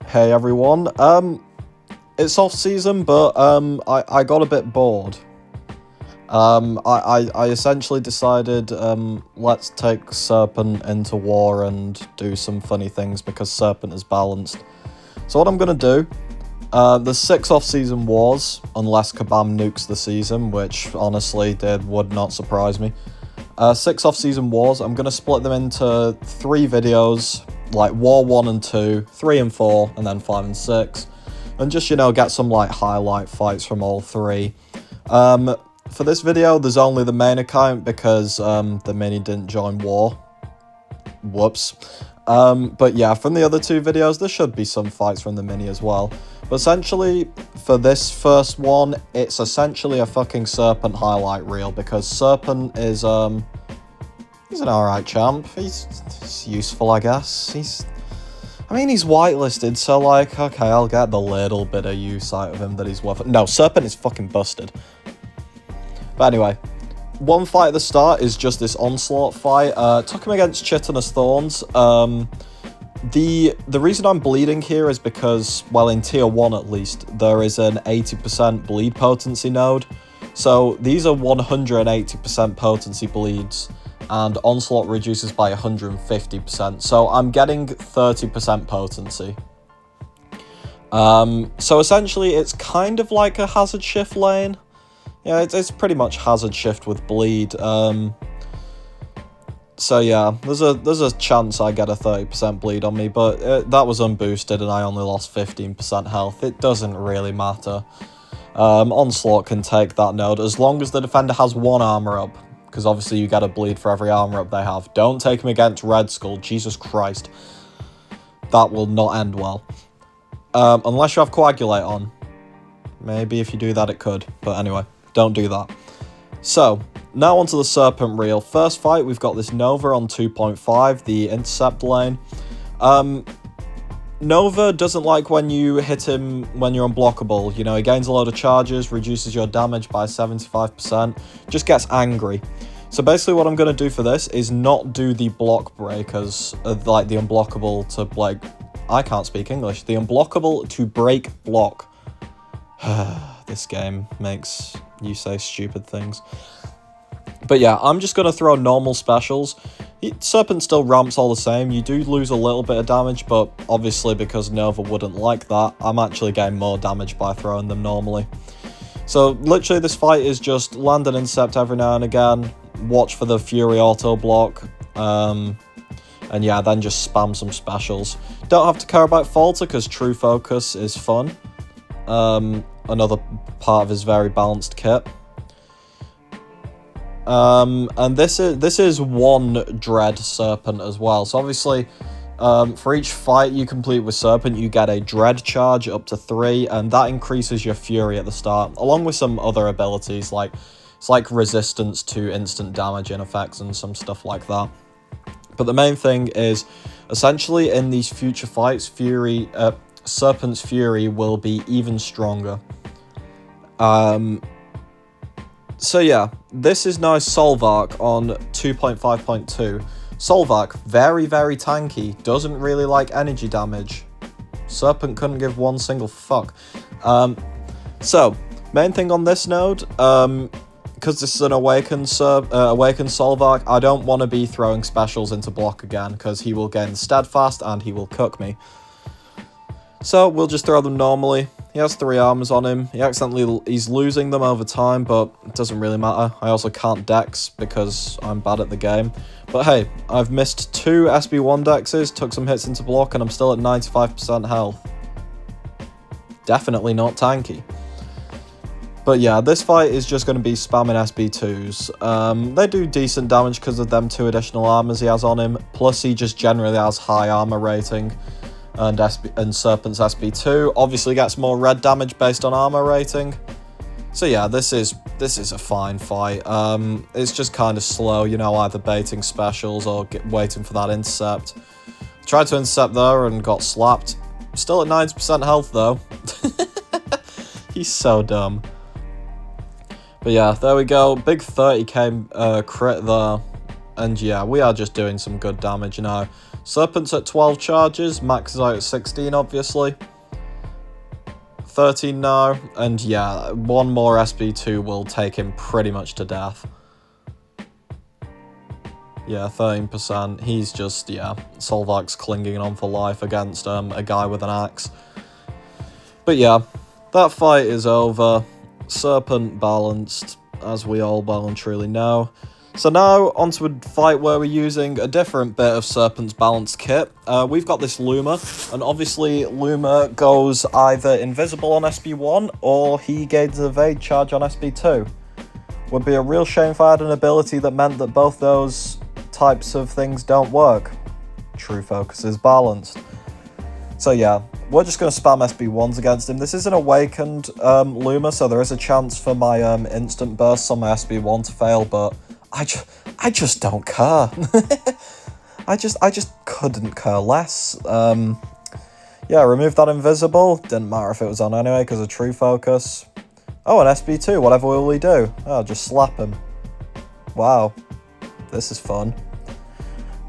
Hey everyone, it's off season, but I got a bit bored. I essentially decided let's take Serpent into war and do some funny things because Serpent is balanced. So what I'm gonna do, there's 6 off-season wars, unless Kabam nukes the season, which honestly would not surprise me. 6 off-season wars, I'm gonna split them into 3 videos, like War 1 and 2, 3 and 4, and then 5 and 6. And just, get some, like, highlight fights from all 3. For this video, there's only the main account because the mini didn't join war. Whoops. But yeah, from the other 2 videos, there should be some fights from the mini as well. But essentially, for this first one, it's essentially a fucking Serpent highlight reel because Serpent is, he's an alright champ. He's useful, I guess. He's whitelisted, so like, okay, I'll get the little bit of use out of him that he's worth. No, Serpent is fucking busted. But anyway, one fight at the start is just this Onslaught fight. Took him against Chitinous Thorns. The reason I'm bleeding here is because, well, in tier 1 at least, there is an 80% bleed potency node. So these are 180% potency bleeds, and Onslaught reduces by 150%. So I'm getting 30% potency. So essentially it's kind of like a hazard shift lane. Yeah, it's pretty much hazard shift with bleed. So yeah, there's a chance I get a 30% bleed on me, but that was unboosted and I only lost 15% health. It doesn't really matter. Onslaught can take that node as long as the defender has 1 armor up, because obviously you get a bleed for every armor up they have. Don't take him against Red Skull, Jesus Christ. That will not end well. Unless you have Coagulate on. Maybe if you do that it could, but anyway, don't do that. So, now onto the Serpent reel. First fight, we've got this Nova on 2.5, the intercept lane. Nova doesn't like when you hit him when you're unblockable. He gains a load of charges, reduces your damage by 75%, just gets angry. So basically what I'm going to do for this is not do the block breakers, like the unblockable to, like, I can't speak English, the unblockable to break block. This game makes you say stupid things. But yeah, I'm just going to throw normal specials. Serpent still ramps all the same. You do lose a little bit of damage, but obviously because Nova wouldn't like that, I'm actually getting more damage by throwing them normally. So literally this fight is just land an intercept every now and again, watch for the Fury auto block, and yeah, then just spam some specials. Don't have to care about Falter because True Focus is fun. Another part of his very balanced kit. And this is 1 Dread Serpent as well. So obviously, for each fight you complete with Serpent, you get a Dread charge up to 3, and that increases your Fury at the start, along with some other abilities, like it's like resistance to instant damage in effects and some stuff like that. But the main thing is, essentially in these future fights, Serpent's Fury will be even stronger. So yeah, this is now Solvark on 2.5.2. Solvark, very, very tanky, doesn't really like energy damage. Serpent couldn't give one single fuck. So, main thing on this node, because this is an Awakened Solvark, I don't want to be throwing specials into block again, because he will gain Steadfast and he will cook me. So, we'll just throw them normally. He has 3 armors on him. He's losing them over time, but it doesn't really matter. I also can't dex because I'm bad at the game. But hey, I've missed 2 SB1 dexes, took some hits into block, and I'm still at 95% health. Definitely not tanky. But yeah, this fight is just going to be spamming SB2s. They do decent damage because of them 2 additional armors he has on him, plus he just generally has high armor rating. And Serpent's SB2 obviously gets more red damage based on armor rating. So yeah, this is a fine fight. It's just kind of slow, either baiting specials or waiting for that intercept. Tried to intercept there and got slapped. Still at 90% health though. He's so dumb. But yeah, there we go. Big 30k crit there. And yeah, we are just doing some good damage now. Serpent's at 12 charges, maxes out at 16 obviously. 13 now, and yeah, one more SB2 will take him pretty much to death. Yeah, 13%. He's just, yeah, Solvark's clinging on for life against a guy with an axe. But yeah, that fight is over. Serpent balanced, as we all well and truly know. So now, onto a fight where we're using a different bit of Serpent's balanced kit. We've got this Luma, and obviously Luma goes either invisible on SB1, or he gains an evade charge on SB2. Would be a real shame if I had an ability that meant that both those types of things don't work. True focus is balanced. So yeah, we're just going to spam SB1s against him. This is an awakened Luma, so there is a chance for my instant bursts on my SB1 to fail, but I just don't care. I just couldn't care less. Yeah, remove that invisible. Didn't matter if it was on anyway because of true focus. Oh, an SB2. Whatever will we do? Oh, just slap him. Wow, this is fun.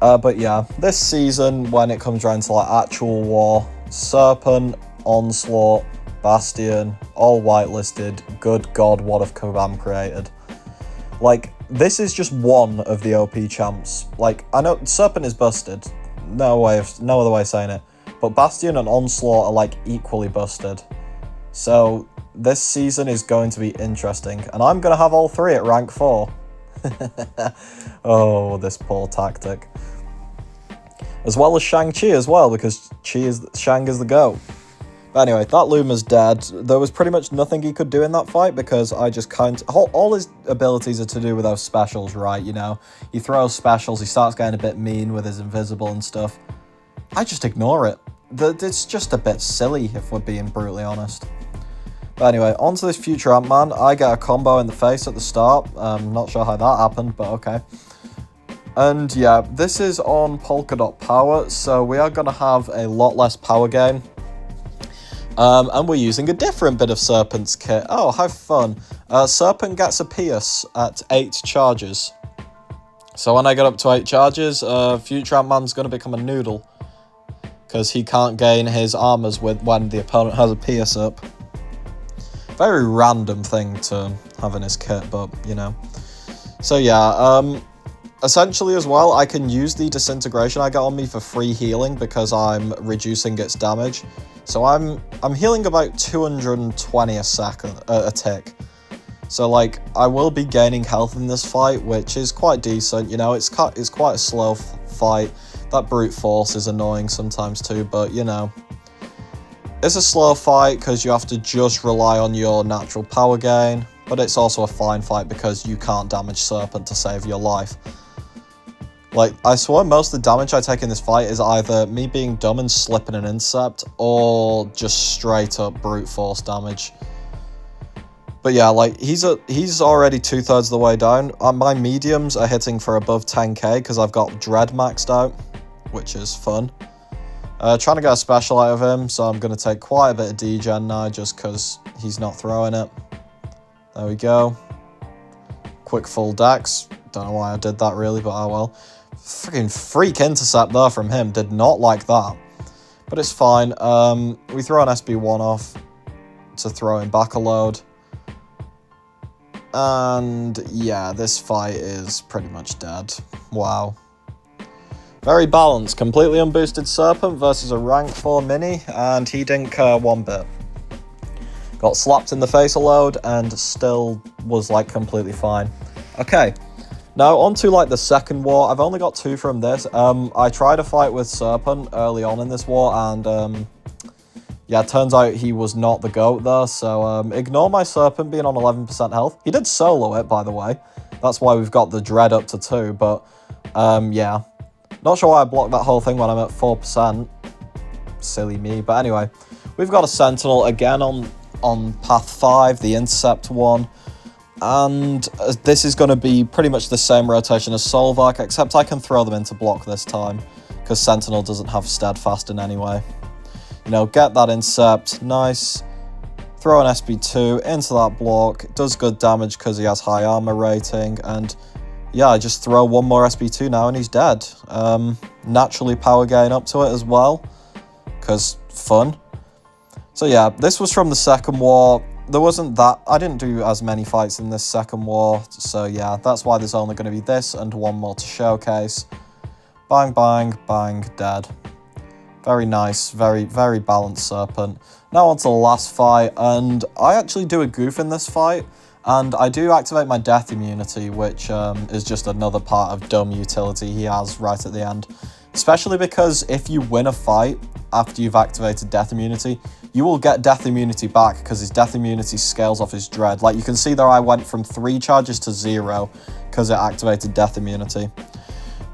But yeah, this season when it comes around to like actual war, Serpent, Onslaught, Bastion, all whitelisted. Good God, what have Kabam created? Like, this is just one of the OP champs. Like, I know Serpent is busted. No other way of saying it. But Bastion and Onslaught are like equally busted. So this season is going to be interesting. And I'm going to have all three at rank 4. Oh, this poor tactic. As well as Shang-Chi as well, because Shang is the GOAT. But anyway, that Luma's dead. There was pretty much nothing he could do in that fight because I just can't... All his abilities are to do with those specials, right? You know, he throws specials, he starts getting a bit mean with his invisible and stuff. I just ignore it. It's just a bit silly, if we're being brutally honest. But anyway, onto this future Ant-Man. I get a combo in the face at the start. Not sure how that happened, but okay. And yeah, this is on Polka Dot Power, so we are going to have a lot less power gain. And we're using a different bit of Serpent's kit. Oh, how fun. Serpent gets a Pierce at 8 charges. So when I get up to 8 charges, future Ant-Man's going to become a noodle. Because he can't gain his armors when the opponent has a Pierce up. Very random thing to have in his kit, but, you know. So yeah, essentially as well, I can use the disintegration I get on me for free healing because I'm reducing its damage. So I'm healing about 220 a second, a tick. So like, I will be gaining health in this fight, which is quite decent. You know, it's quite a slow fight. That brute force is annoying sometimes too, but you know. It's a slow fight because you have to just rely on your natural power gain, but it's also a fine fight because you can't damage Serpent to save your life. Like, I swear most of the damage I take in this fight is either me being dumb and slipping an intercept, or just straight up brute force damage. But yeah, like, he's already 2/3 of the way down. My mediums are hitting for above 10k because I've got Dread maxed out, which is fun. Trying to get a special out of him, so I'm going to take quite a bit of degen now just because he's not throwing it. There we go. Quick full dex. Don't know why I did that really, but oh well. Freaking freak intercept there from him. Did not like that. But it's fine. We throw an SB1 off to throw him back a load. And yeah, this fight is pretty much dead. Wow. Very balanced. Completely unboosted Serpent versus a rank 4 mini, and he didn't care one bit. Got slapped in the face a load and still was like completely fine. Okay. Now, on to, like, the second war. I've only got 2 from this. I tried a fight with Serpent early on in this war, and, yeah, it turns out he was not the GOAT there, so, ignore my Serpent being on 11% health. He did solo it, by the way. That's why we've got the Dread up to 2, but, yeah. Not sure why I blocked that whole thing when I'm at 4%. Silly me. But anyway, we've got a Sentinel again on path 5, the intercept one. And this is going to be pretty much the same rotation as Solvark, except I can throw them into block this time, because Sentinel doesn't have steadfast in anyway. You know, get that intercept, nice. Throw an SB2 into that block, does good damage because he has high armor rating, and yeah, I just throw one more SB2 now and he's dead. naturally power gain up to it as well, because fun. So yeah, this was from the second war. There wasn't that, I didn't do as many fights in this second war, so yeah, that's why there's only going to be this and one more to showcase. Bang, bang, bang, dead. Very nice, very, very balanced Serpent. Now on to the last fight, and I actually do a goof in this fight, and I do activate my death immunity, which is just another part of dumb utility he has right at the end. Especially because if you win a fight after you've activated death immunity, you will get death immunity back because his death immunity scales off his dread. Like you can see there, I went from 3 charges to 0 because it activated death immunity.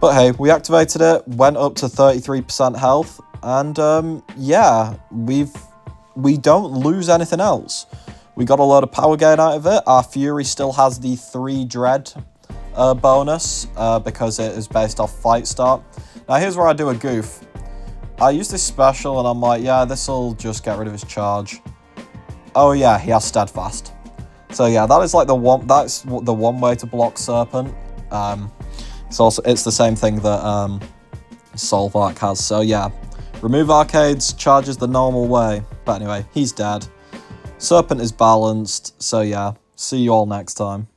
But hey, we activated it, went up to 33% health, and yeah, we don't lose anything else. We got a lot of power gain out of it. Our Fury still has the 3 dread bonus because it is based off fight start. Now here's where I do a goof. I use this special and I'm like, yeah, this will just get rid of his charge. Oh yeah, he has steadfast. So yeah, that is like that's the one way to block Serpent. It's the same thing that Solvark has. So yeah, remove arcades, charges the normal way. But anyway, he's dead. Serpent is balanced. So yeah, see you all next time.